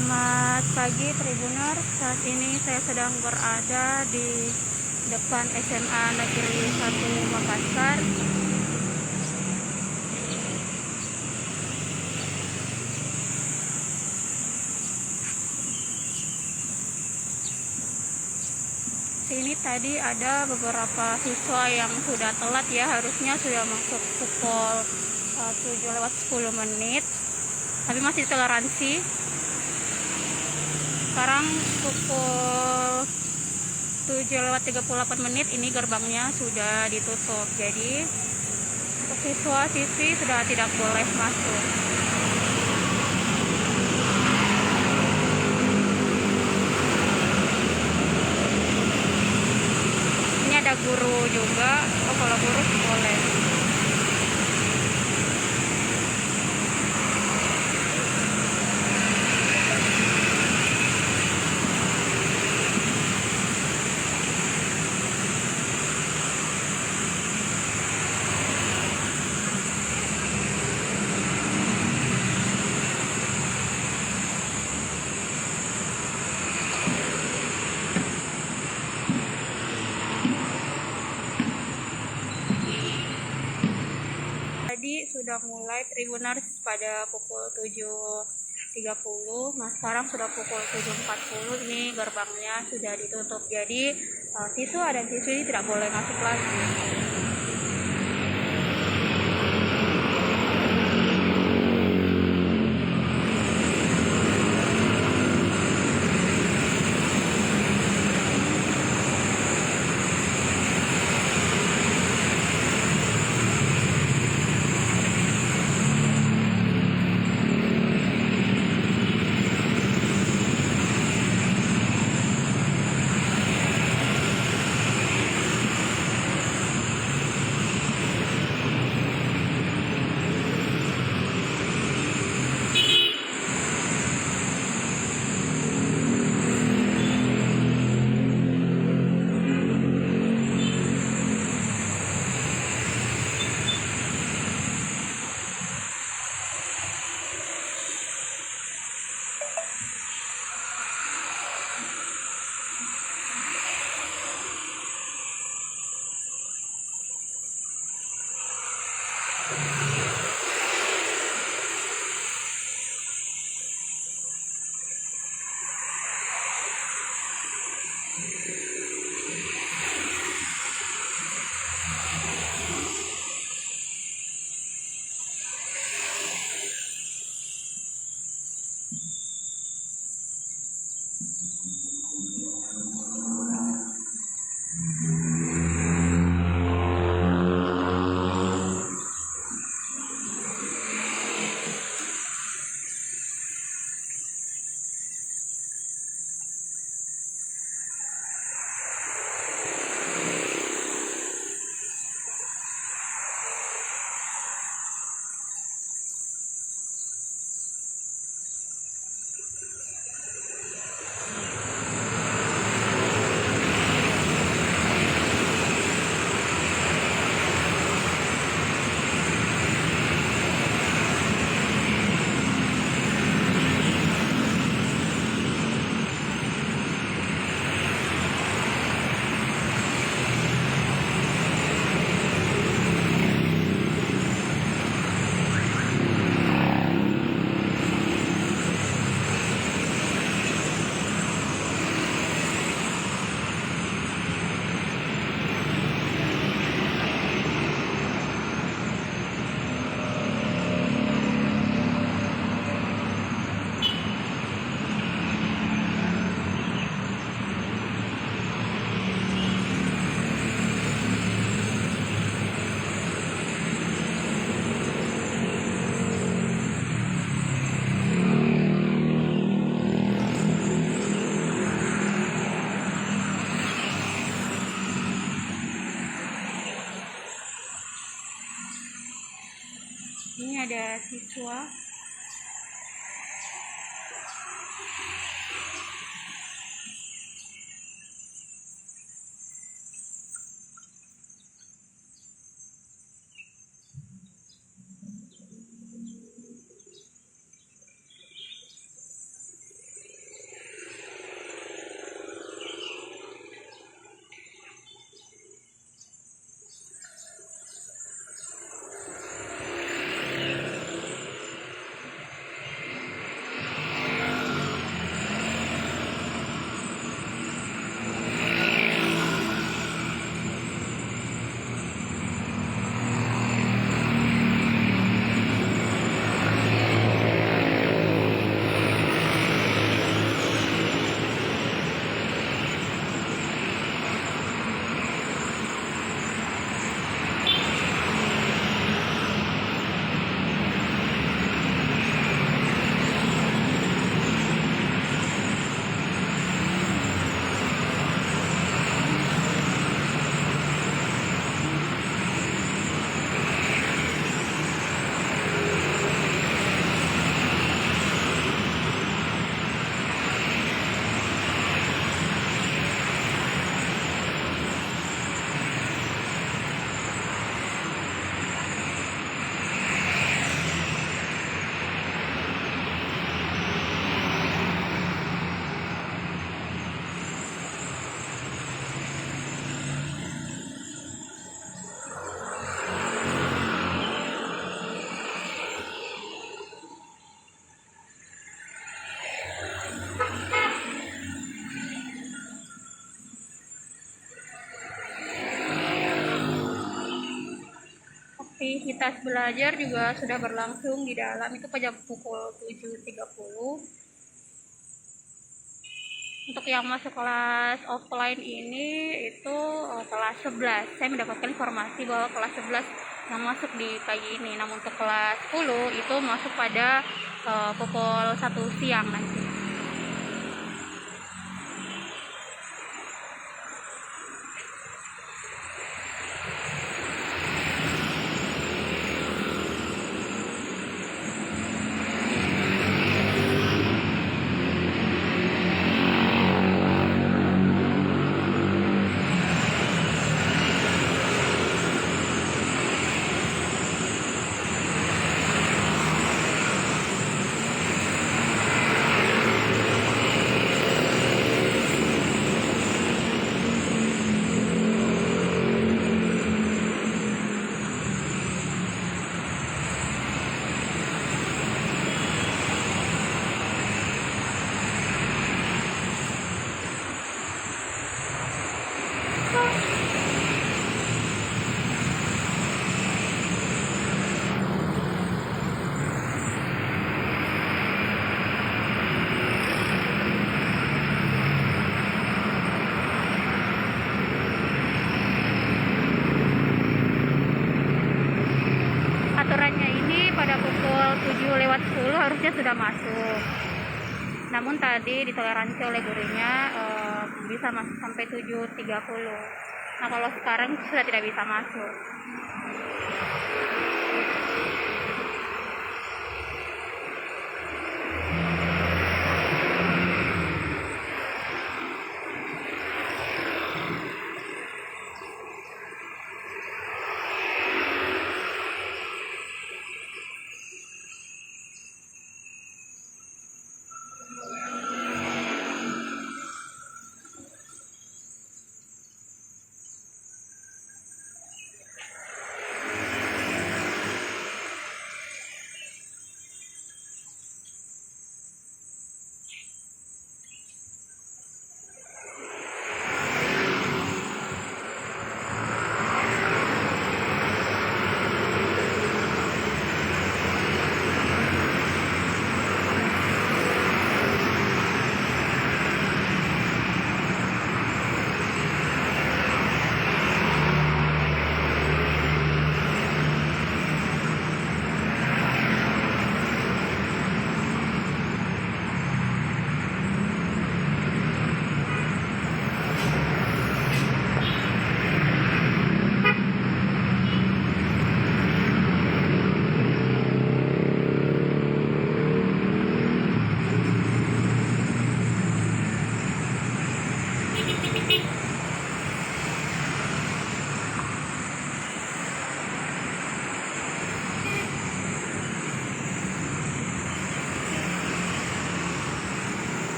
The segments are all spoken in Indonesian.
Selamat pagi Tribuners, saat ini saya sedang berada di depan SMA Negeri 1 Makassar. Sini tadi ada beberapa siswa yang sudah telat ya, harusnya sudah masuk pukul 7:10, tapi masih toleransi. Sekarang pukul 7:38, ini gerbangnya sudah ditutup, jadi untuk siswa-siswi sudah tidak boleh masuk. Ini ada guru juga, kalau guru boleh. Tadi sudah mulai Tribuners pada pukul 7:30. Nah, sekarang sudah pukul 7:40. Ini gerbangnya sudah ditutup. Jadi siswa dan siswi tidak boleh masuk lagi. Ini ada siswa. Aktivitas belajar juga sudah berlangsung di dalam itu pada pukul 7.30. Untuk yang masuk kelas offline ini itu kelas 11. Saya mendapatkan informasi bahwa kelas 11 yang masuk di pagi ini. Namun untuk kelas 10 itu masuk pada pukul 1 siang nanti. Aturannya ini pada pukul 7:10 harusnya sudah masuk. Namun tadi ditoleransi oleh gurunya bisa masuk sampai 7.30. Nah kalau sekarang sudah tidak bisa masuk.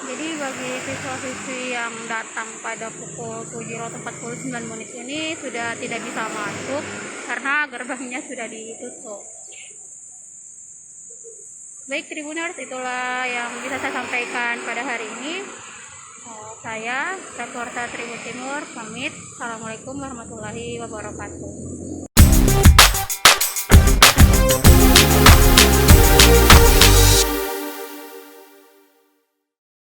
Jadi bagi siswa-siswi yang datang pada pukul 7.49 ini sudah tidak bisa masuk karena gerbangnya sudah ditutup. Baik Tribuners, itulah yang bisa saya sampaikan pada hari ini. Saya, reporter Tribun Timur, pamit. Assalamualaikum warahmatullahi wabarakatuh.